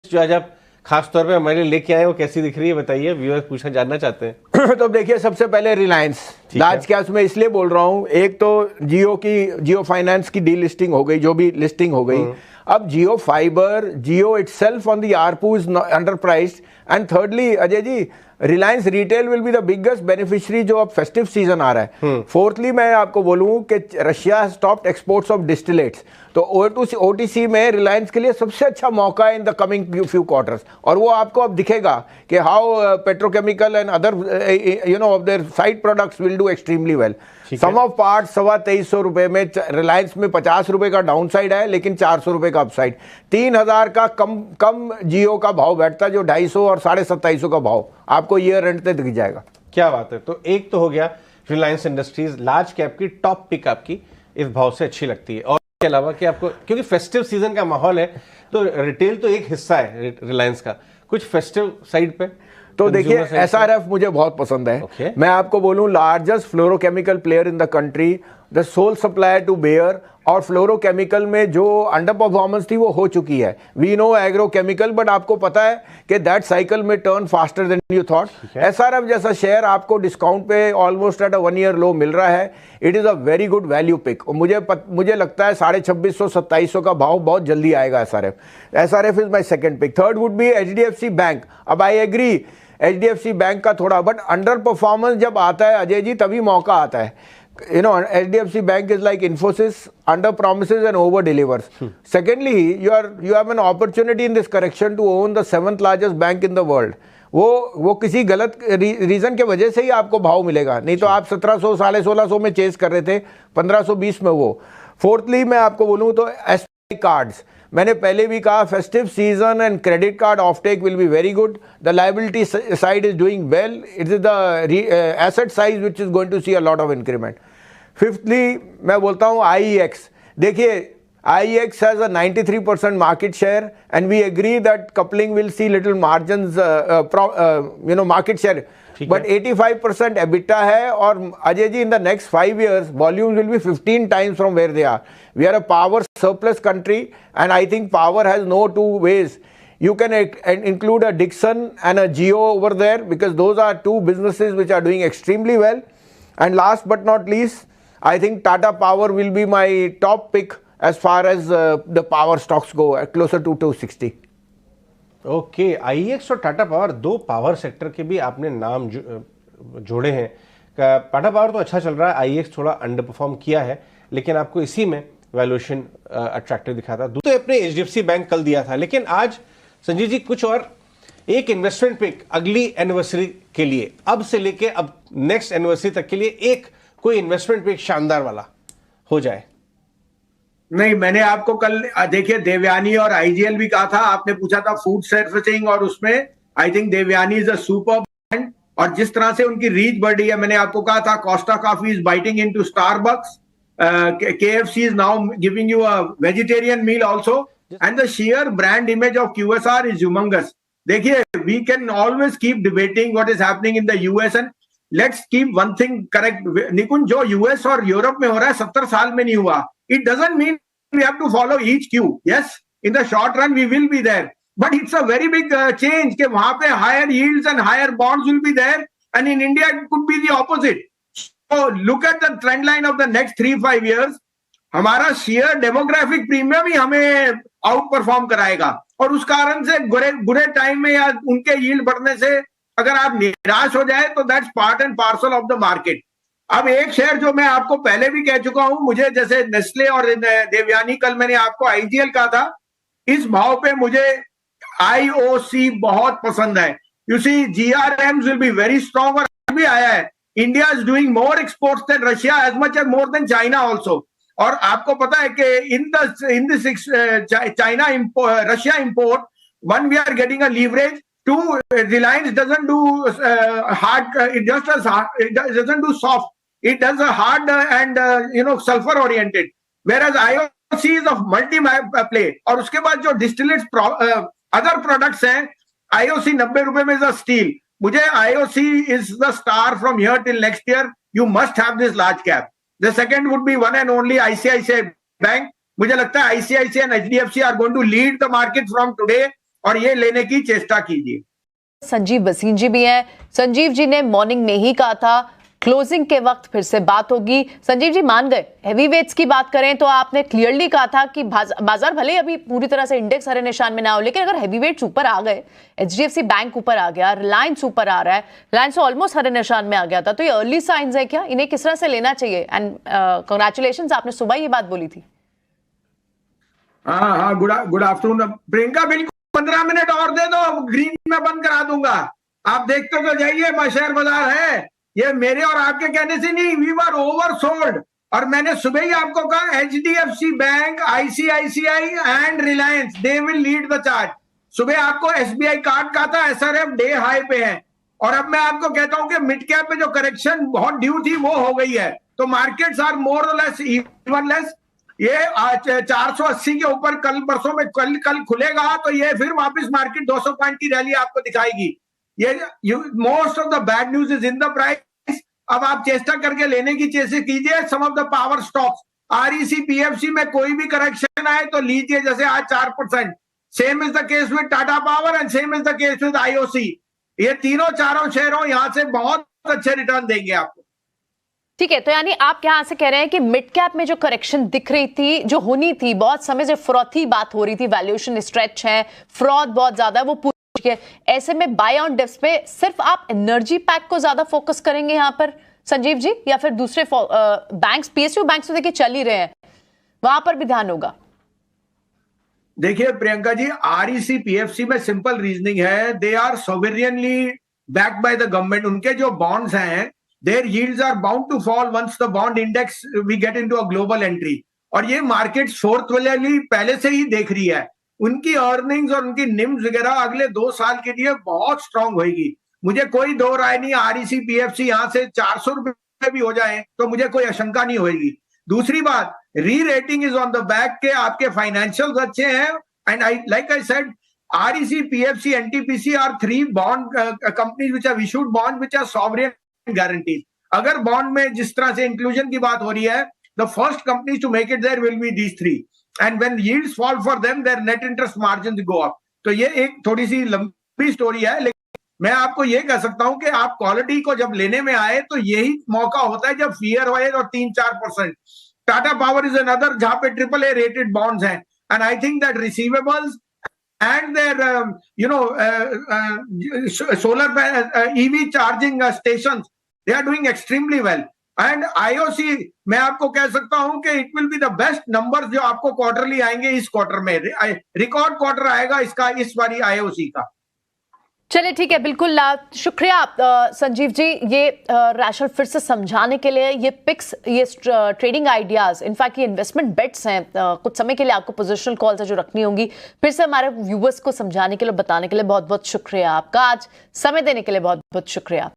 जो आज आप खास तौर पे हमारे लिए लेके आए वो कैसी दिख रही है बताइए, व्यूअर्स पूछना जानना चाहते हैं। तो देखिए, सबसे पहले रिलायंस लार्ज कैप्स में इसलिए बोल रहा हूं, एक तो जियो फाइनेंस की डी लिस्टिंग हो गई, जो भी लिस्टिंग हो गई। अब Jio fibre, Jio itself on the ARPU is underpriced. And thirdly Ajay ji, Reliance retail will be the biggest beneficiary जो अब फेस्टिव सीजन आ रहा है। फोर्थली मैं आपको बोलूं कि Russia has stopped exports of distillates, तो ओटीसी में रिलायंस के लिए सबसे अच्छा मौका है in the coming few quarters. और वो आपको अब दिखेगा कि how petrochemical and other of their side products will do extremely well. Some of parts 2350 रुपए में, रिलायंस में 50 रुपए का डाउन साइड है लेकिन 400 रुपए का अपसाइड। 3000 का कम जियो का भाव बैठता है, जो 250 और 2750 का भाव आपको ईयर एंड तक दिख जाएगा। क्या बात है। तो एक तो हो गया रिलायंस इंडस्ट्रीज, लार्ज कैप की टॉप पिक आपकी इस भाव से अच्छी लगती है। और इसके अलावा कि आपको, क्योंकि फेस्टिव सीजन का माहौल है, तो रिटेल तो एक हिस्सा है रिलायंस का, कुछ फेस्टिव साइड पे तो देखिए एसआरएफ मुझे बहुत पसंद है। Okay. मैं आपको बोलूं, largest fluorochemical player in the country, the sole supplier to Bayer. और फ्लोरोकेमिकल में जो अंडर परफॉर्मेंस थी वो हो चुकी है। वी नो एग्रोकेमिकल, बट आपको पता है कि दैट साइकिल में turn faster than you thought. SRF जैसा शेयर आपको डिस्काउंट पे almost at a 1 year low मिल रहा है। It is a very good value pick. मुझे लगता है 2650-2700 का भाव बहुत जल्दी आएगा SRF is my second pick. Third would be HDFC bank. अब आई एग्री एचडीएफसी बैंक का थोड़ा, बट अंडर परफॉर्मेंस जब आता है अजय जी तभी मौका आता है। HDFC Bank is like Infosys, under promises and over delivers. Secondly, you have an opportunity in this correction to own the 7th largest bank in the world. वो किसी गलत रीजन के वजह से ही आपको भाव मिलेगा, नहीं तो आप 1700 1650 में चेस कर रहे थे, 1520 में वो। फोर्थली मैं आपको बोलूँ तो एसबीआई कार्ड्स, मैंने पहले भी कहा festive season and credit card offtake will be very good. The liability side is doing well, it is the asset size which is going to see a lot of increment. Fifthly मैं बोलता हूँ IEX। देखिए IEX has a 93% market share and we agree that coupling will see little margins market share, but 85% EBITDA है। और Ajay ji, in the next 5 years volumes will be 15 times from where they are. We are a power surplus country and I think power has no two ways. You can include a Dixon and a Jio over there because those are two businesses which are doing extremely well. And last but not least, I think Tata Power will be my top pick as far as the power stocks go, closer to 260. Okay, IEX और Tata power, दो power sector के भी आपने नाम जोड़े हैं। Tata power तो अच्छा चल रहा है, IEX थोड़ा अंडर परफॉर्म किया है, लेकिन आपको इसी में वैल्यूएशन अट्रैक्टिव दिखा था। तो अपने HDFC बैंक कल दिया था, लेकिन आज संजीव जी कुछ और एक इन्वेस्टमेंट पिक अगली एनिवर्सरी के लिए, अब से लेके अब नेक्स्ट एनिवर्सरी तक के लिए एक कोई इन्वेस्टमेंट पिक शानदार वाला हो जाए। नहीं, मैंने आपको कल देखिए देवयानी और IGL भी कहा था। आपने पूछा था फूड सर्विसिंग, और उसमें I think Devyani is a super brand, और जिस तरह से उनकी रीच बढ़ रही है, मैंने आपको कहा था Costa coffee is biting into Starbucks, KFC is now giving you a vegetarian meal also, and the sheer brand image of QSR is humongous. देखिए, we can always keep debating what is happening in the US, and let's keep one thing correct, निकुंज, जो US और Europe में हो रहा है 70 साल में नहीं हुआ। It doesn't mean we have to follow each cue. Yes, in the short run we will be there, but it's a very big change कि वहां पे higher yields and higher bonds will be there, and in India it could be the opposite. So look at the trend line of the next 3-5 years. हमारा share demographic premium ही हमें out perform कराएगा, और उस कारण से बुरे time में या उनके यील्ड बढ़ने से अगर आप निराश हो जाए तो that's part and parcel of the market. अब एक शेयर जो मैं आपको पहले भी कह चुका हूं, मुझे जैसे नेस्ले और देवयानी, कल मैंने आपको IGL कहा था, इस भाव पे मुझे IOC बहुत पसंद है। You see GRMs will be very strong, और भी आया है India is doing more exports than Russia, as much as more than China also. और आपको पता है कि in this China Russia import, one we are getting a leverage, to Reliance doesn't do hard, it doesn't do soft, it does a hard and sulfur oriented, whereas IOC is of multi play। और उसके बाद जो distillates other products हैं, IOC 90 रुपए में is a steel. मुझे IOC is the star from here till next year. You must have this large cap. The second would be one and only ICICI Bank. मुझे लगता है ICICI and HDFC are going to lead the market from today और ये लेने की चेष्टा कीजिए। संजीव वसीम जी भी हैं। संजीव जी ने मॉर्निंग में ही कहा था क्लोजिंग के वक्त फिर से बात होगी। संजीव जी मान गए। हैवीवेट्स की बात करें तो आपने क्लियरली कहा था कि बाजार भले अभी पूरी तरह से इंडेक्स हरे निशान में ना हो, लेकिन अगर हैवीवेट्स ऊपर आ गए, एचडीएफसी बैंक ऊपर आ गया, रिलायंस ऊपर आ रहा है, रिलायंस ऑलमोस्ट हरे निशान में आ गया था, तो ये अर्ली साइंस है क्या? इन्हें किस तरह से लेना चाहिए? एंड कांग्रेचुलेशंस, आपने सुबह ये बात बोली थी। हाँ, गुड आफ्टरनून प्रियंका। बिल्कुल 15 मिनट और दे दो, ग्रीन में बंद करा दूंगा। आप देखते तो जाइए, शेयर बाजार है ये, मेरे और आपके कहने से नहीं, वी वर ओवर सोल्ड। और मैंने सुबह ही आपको कहा HDFC bank, ICICI and Reliance they will lead the chart. सुबह आपको एसबीआई कार्ड का था, एसआरएफ डे हाई पे है। और अब मैं आपको कहता हूं कि मिड कैप में जो करेक्शन बहुत ड्यू थी वो हो गई है। तो मार्केट्स आर मोर और लेस इवनलेस। ये 480 के ऊपर कल परसों में कल खुलेगा तो ये फिर वापस मार्केट 200 पॉइंट की रैली आपको दिखाएगी। ये most of the bad news is in the price. अब आप चेष्टा करके लेने की चेष्टा कीजिए some of the power stocks. REC PFC में कोई भी करेक्शन आए तो लीजिए, जैसे आज 4%। Same is the case with Tata power and same is the case with IOC. ये तीनों चारों शेयरों यहां से बहुत अच्छे रिटर्न देंगे आपको। ठीक है, तो यानी आप यहां से कह रहे हैं कि मिड कैप में जो करेक्शन दिख रही थी, जो होनी थी, बहुत समय से फ्रॉथी बात हो रही थी, वैल्यूएशन स्ट्रेच है, फ्रॉड बहुत ज्यादा है, वो पूछ के ऐसे में बाय ऑन डिप्स पे सिर्फ आप एनर्जी पैक को ज्यादा फोकस करेंगे यहां पर संजीव जी, या फिर दूसरे बैंक्स, पीएसयू बैंक्स तो देखिए चल ही रहे हैं, वहां पर भी ध्यान होगा? देखिए प्रियंका जी, आरईसी पीएफसी में सिंपल रीजनिंग है, they are sovereignly backed by the government. उनके जो बॉन्ड्स हैं, their yields are bound to fall once the bond index we get into a global entry। और ये मार्केट फोर्थ वाली पहले से ही देख रही है। उनकी अर्निंग्स और उनकी निम्स वगैरह अगले 2 साल के लिए बहुत स्ट्रांग होगी। मुझे कोई दो राय नहीं, आरईसी पीएफसी यहां से 400 रुपए भी हो जाए तो मुझे कोई आशंका नहीं होगी। दूसरी बात, री rating is on the back के आपके फाइनेंशियल्स अच्छे हैं। And I said REC, PFC, NTPC are 3 bond companies which have issued bonds which are sovereign guarantees। अगर बॉन्ड में जिस तरह से इंक्लूजन की बात हो रही है, the first companies to make it there will be these 3, and when yields fall for them their net interest margins go up। तो ये एक थोड़ी सी लंबी स्टोरी है, लेकिन मैं आपको ये कह सकता हूं कि आप क्वालिटी को जब लेने में आए तो यही मौका होता है जब फियर होए और 3-4%। टाटा पावर इज अनदर जहां पे AAA रेटेड बॉन्ड्स हैं, and I think that receivables and their solar EV charging stations, they are doing extremely well। and IOC मैं आपको कह सकता हूं कि it will be the best numbers जो आपको क्वार्टरली आएंगे इस क्वार्टर में। रिकॉर्ड क्वार्टर आएगा इसका इस बारी IOC का। चलिए ठीक है, बिल्कुल शुक्रिया संजीव जी, ये रैशनल फिर से समझाने के लिए। ये पिक्स, ये ट्रेडिंग आइडियाज, इनफैक्ट ये इन्वेस्टमेंट बेट्स हैं, कुछ समय के लिए आपको पोजिशनल कॉल्स है जो रखनी होंगी। फिर से हमारे व्यूवर्स को समझाने के लिए, बताने के लिए बहुत बहुत शुक्रिया आपका। आज समय देने के लिए बहुत बहुत शुक्रिया।